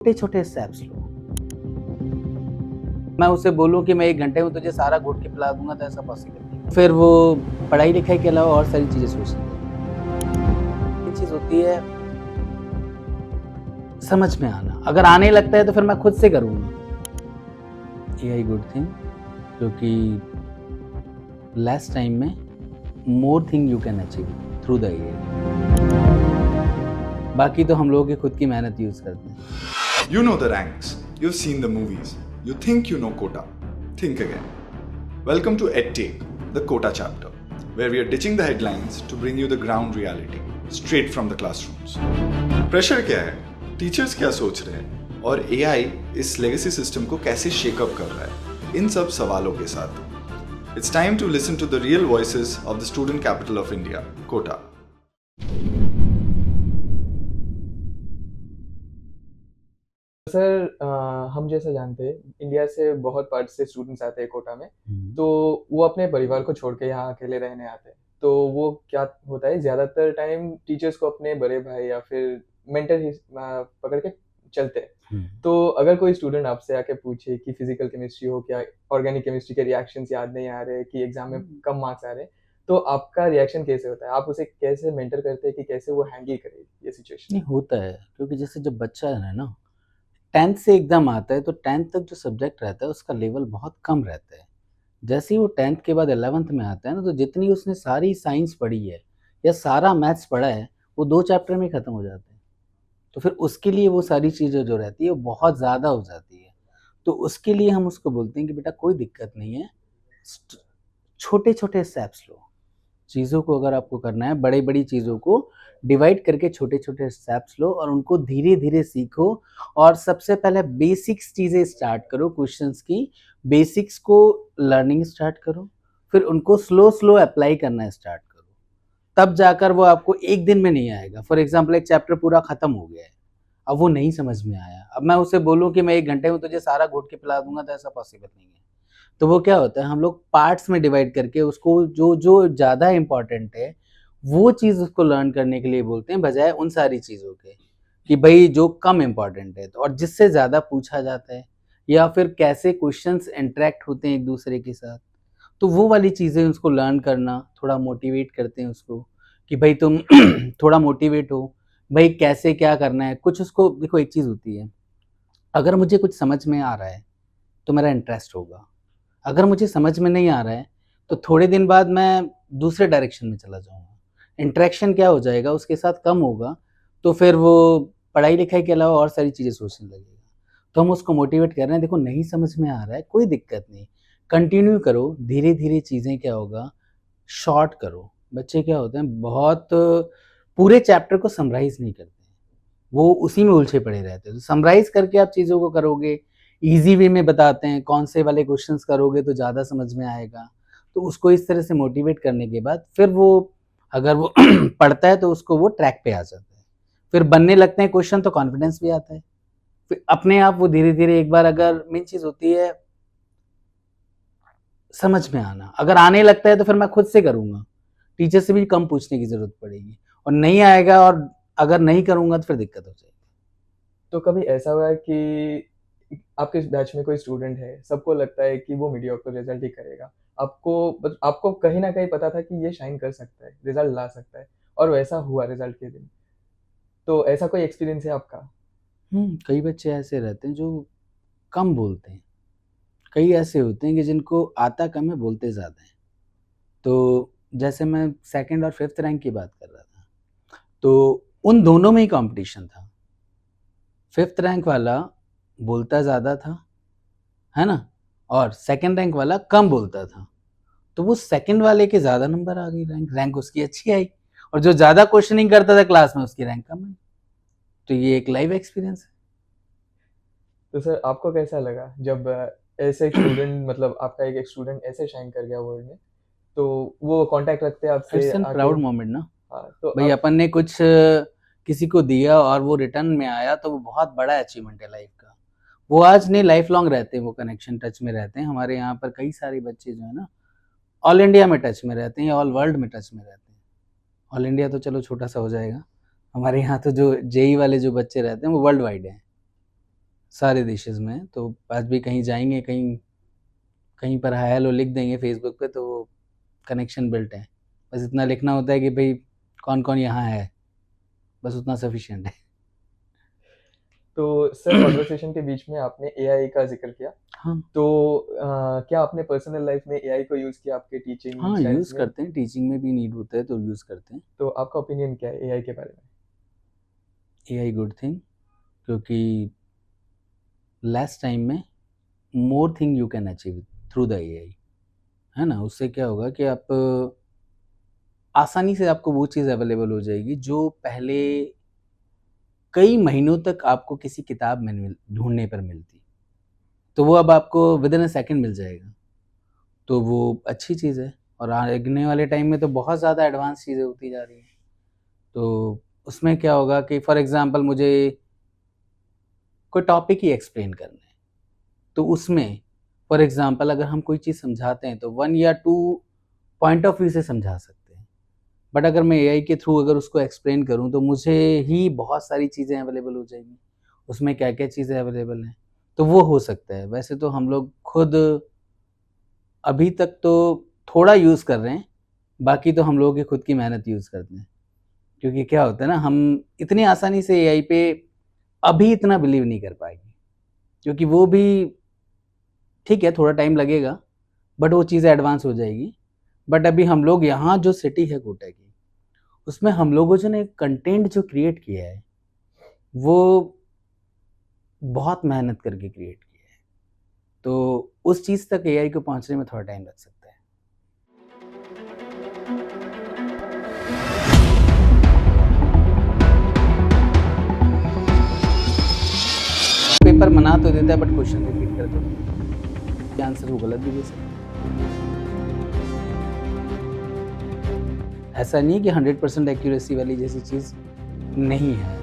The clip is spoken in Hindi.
छोटे छोटे स्टेप्स लो। मैं उसे बोलूं कि मैं 1 घंटे में तुझे सारा घोट के पिला दूंगा तो ऐसा पॉसिबल नहीं। फिर वो पढ़ाई लिखाई के अलावा और सारी चीजें सोचने लगेगी। चीज होती है समझ में आना। अगर आने लगता है तो फिर मैं खुद से करूंगा। यही गुड थिंग, क्योंकि लेस टाइम में more thing you can achieve through the year. बाकी तो हम लोगों की खुद की मेहनत यूज करते हैं। You know the ranks. You've seen the movies. You think you know Kota. Think again. Welcome to EdTake, the Kota chapter, where we are ditching the headlines to bring you the ground reality, straight from the classrooms. Pressure क्या है? टीचर्स क्या सोच रहे हैं? और AI इस लेगेसी सिस्टम को कैसे शेकअप कर रहा है? इन सब सवालों के साथ It's time to listen to the real voices of the student capital of India, Kota. Sir हम जैसा जानते हैं इंडिया से बहुत पार्ट से स्टूडेंट्स आते हैं कोटा में, तो वो अपने परिवार को छोड़ के यहाँ अकेले रहने आते हैं। तो वो क्या होता है, ज़्यादातर टाइम टीचर्स को अपने बड़े भाई या फिर मेंटर ही पकड़ के चलते हैं। तो अगर कोई स्टूडेंट आपसे आके पूछे कि फिजिकल केमिस्ट्री हो क्या, ऑर्गेनिक केमिस्ट्री के रिएक्शंस याद नहीं आ रहे, कि एग्जाम में कम मार्क्स आ रहे, तो आपका रिएक्शन कैसे होता है? आप उसे कैसे मेंटर करते हैं कि कैसे वो हैंडल करे ये सिचुएशन? नहीं होता है, क्योंकि जैसे जब बच्चा है ना 10th से एग्ज़ाम आता है तो 10th तक जो सब्जेक्ट रहता है उसका लेवल बहुत कम रहता है। जैसे ही वो 10th के बाद 11th में आता है ना, तो जितनी उसने सारी साइंस पढ़ी है या सारा मैथ्स पढ़ा है वो 2 चैप्टर में ख़त्म हो जाते हैं। तो फिर उसके लिए वो सारी चीज़ें जो रहती है वो बहुत ज़्यादा हो जाती है। तो उसके लिए हम उसको बोलते हैं कि बेटा कोई दिक्कत नहीं है, छोटे-छोटे स्टेप्स लो। चीज़ों को अगर आपको करना है, बड़ी-बड़ी चीज़ों को डिवाइड करके छोटे-छोटे स्टेप्स लो और उनको धीरे-धीरे सीखो। और सबसे पहले बेसिक्स चीज़ें स्टार्ट करो, क्वेश्चंस की बेसिक्स को लर्निंग स्टार्ट करो, फिर उनको स्लो अप्लाई करना स्टार्ट करो। तब जाकर वो आपको एक दिन में नहीं आएगा। फॉर एग्जाम्पल एक चैप्टर पूरा खत्म हो गया है, अब वो नहीं समझ में आया, अब मैं उसे बोलूँ कि मैं 1 घंटे में तुझे सारा घोट के पिला दूंगा तो ऐसा पॉसिबल नहीं है। तो वो क्या होता है, हम लोग पार्ट्स में डिवाइड करके उसको जो जो ज़्यादा इम्पोर्टेंट है वो चीज़ उसको लर्न करने के लिए बोलते हैं, बजाय उन सारी चीज़ों के कि भाई जो कम इम्पोर्टेंट है। तो और जिससे ज़्यादा पूछा जाता है या फिर कैसे क्वेश्चंस इंटरेक्ट होते हैं एक दूसरे के साथ, तो वो वाली चीज़ें उसको लर्न करना, थोड़ा मोटिवेट करते हैं उसको कि भाई तुम थोड़ा मोटिवेट हो, भाई कैसे क्या करना है। कुछ उसको देखो, एक चीज़ होती है, अगर मुझे कुछ समझ में आ रहा है तो मेरा इंटरेस्ट होगा, अगर मुझे समझ में नहीं आ रहा है तो थोड़े दिन बाद मैं दूसरे डायरेक्शन में चला जाऊँगा। इंटरेक्शन क्या हो जाएगा उसके साथ कम होगा, तो फिर वो पढ़ाई लिखाई के अलावा और सारी चीज़ें सोचने लगेगा। तो हम उसको मोटिवेट कर रहे हैं, देखो नहीं समझ में आ रहा है कोई दिक्कत नहीं, कंटिन्यू करो, धीरे-धीरे चीज़ें क्या होगा शॉर्ट करो। बच्चे क्या होते हैं, बहुत पूरे चैप्टर को समराइज़ नहीं करते हैं, वो उसी में उलझे पड़े रहते हैं। तो समराइज़ करके आप चीज़ों को करोगे, ईज़ी वे में बताते हैं, कौन से वाले क्वेश्चंस करोगे तो ज़्यादा समझ में आएगा। तो उसको इस तरह से मोटिवेट करने के बाद फिर वो अगर वो पढ़ता है तो उसको वो ट्रैक पे आ जाता है। फिर बनने लगते हैं क्वेश्चन तो कॉन्फिडेंस भी आता है। फिर अपने आप वो धीरे-धीरे एक बार, अगर मेन चीज़ होती है समझ में आना। अगर आने लगता है तो फिर मैं खुद से करूँगा। टीचर से भी कम पूछने की ज़रूरत पड़ेगी और नहीं आएगा और अगर नहीं करूँगा तो फिर दिक्कत हो जाएगी। तो कभी ऐसा हुआ है कि आपके बैच में कोई स्टूडेंट है, सबको लगता है कि वो मीडियोक्रे रिज़ल्ट ही करेगा। आपको कहीं न कहीं पता था कि ये शाइन कर सकता है, रिज़ल्ट ला सकता है, और वैसा हुआ रिज़ल्ट के दिन। तो ऐसा कोई एक्सपीरियंस है आपका? कई बच्चे ऐसे रहते हैं जो कम बोलते हैं। कई ऐसे होते हैं कि जिनको आता कम है, बोलते ज़्यादा हैं। तो जैसे मैं 2nd और 5th रैंक की बात कर रहा था, तो उन दोनों में ही कॉम्पिटिशन था। 5th रैंक वाला बोलता ज़्यादा था, है ना? और 2nd रैंक वाला कम बोलता था। तो वो 2nd वाले के ज़्यादा नंबर आ गई, रैंक उसकी अच्छी आई, और जो ज़्यादा क्वेश्चनिंग करता था क्लास में उसकी रैंक कम आई। तो ये एक लाइव एक्सपीरियंस है। तो सर आपको कैसा लगा जब ऐसे एक स्टूडेंट मतलब आपका एक स्टूडेंट ऐसे शाइन कर गया वर्ल्ड में, तो वो कॉन्टैक्ट रखते हैं आपसे इट्स एन आके? प्राउड मोमेंट ना। हाँ, तो भाई आप अपन ने कुछ किसी को दिया और वो रिटर्न में आया, तो वो बहुत बड़ा अचीवमेंट है लाइफ का। वो आज नहीं, लाइफ लॉन्ग रहते हैं, वो कनेक्शन टच में रहते हैं। हमारे यहाँ पर कई सारे बच्चे जो है ना ऑल इंडिया में टच में रहते हैं या ऑल वर्ल्ड में टच में रहते हैं। ऑल इंडिया तो चलो छोटा सा हो जाएगा, हमारे यहाँ तो जो जेई वाले जो बच्चे रहते हैं वो वर्ल्ड वाइड हैं। सारे देशेस में। तो आज भी कहीं जाएँगे, कहीं कहीं पर हाय हेलो लिख देंगे फेसबुक पे तो वो कनेक्शन बिल्ट है। बस इतना लिखना होता है कि भई कौन-कौन यहाँ है, बस उतना सफिशिएंट है। तो सर कन्वर्सेशन के बीच में आपने एआई का ज़िक्र किया। हाँ, तो क्या आपने पर्सनल लाइफ में एआई को यूज़ किया आपके टीचिंग हाँ स्टाइल्स यूज़ में? करते हैं, टीचिंग में भी नीड होता है तो यूज़ करते हैं। तो आपका ओपिनियन क्या है एआई के बारे में? एआई गुड थिंग, क्योंकि लेस टाइम में more thing you can achieve through the AI, है ना? उससे क्या होगा कि आप आसानी से आपको वो चीज़ अवेलेबल हो जाएगी जो पहले कई महीनों तक आपको किसी किताब में ढूँढने पर मिलती। तो वो अब आपको विदिन अ सेकंड मिल जाएगा। तो वो अच्छी चीज़ है और आगने वाले टाइम में तो बहुत ज़्यादा एडवांस चीज़ें होती जा रही हैं। तो उसमें क्या होगा कि फॉर एग्ज़ाम्पल मुझे कोई टॉपिक ही एक्सप्लेन करना है, तो उसमें फॉर एग्ज़ाम्पल अगर हम कोई चीज़ समझाते हैं तो 1 या 2 पॉइंट ऑफ व्यू से समझा सकते हैं। बट अगर मैं एआई के थ्रू अगर उसको एक्सप्लेन करूँ तो मुझे ही बहुत सारी चीज़ें अवेलेबल हो जाएँगी। उसमें क्या-क्या चीज़ें अवेलेबल हैं, तो वो हो सकता है। वैसे तो हम लोग खुद अभी तक तो थोड़ा यूज़ कर रहे हैं, बाकी तो हम लोगों की खुद की मेहनत यूज़ करते हैं। क्योंकि क्या होता है ना, हम इतनी आसानी से एआई पे अभी इतना बिलीव नहीं कर पाएँगे, क्योंकि वो भी ठीक है, थोड़ा टाइम लगेगा, बट वो चीज़ें एडवांस हो जाएगी। बट अभी हम लोग यहाँ जो सिटी है कोटा की, उसमें हम लोगों जो ने कंटेंट जो क्रिएट किया है, वो बहुत मेहनत करके क्रिएट किया है। तो उस चीज़ तक एआई को पहुँचने में थोड़ा टाइम लग सकता है। पेपर बना तो देता है बट क्वेश्चन रिपीट कर दो, ये आंसर वो गलत भी दे सकता है। ऐसा नहीं है कि 100% एक्यूरेसी वाली जैसी चीज़ नहीं है।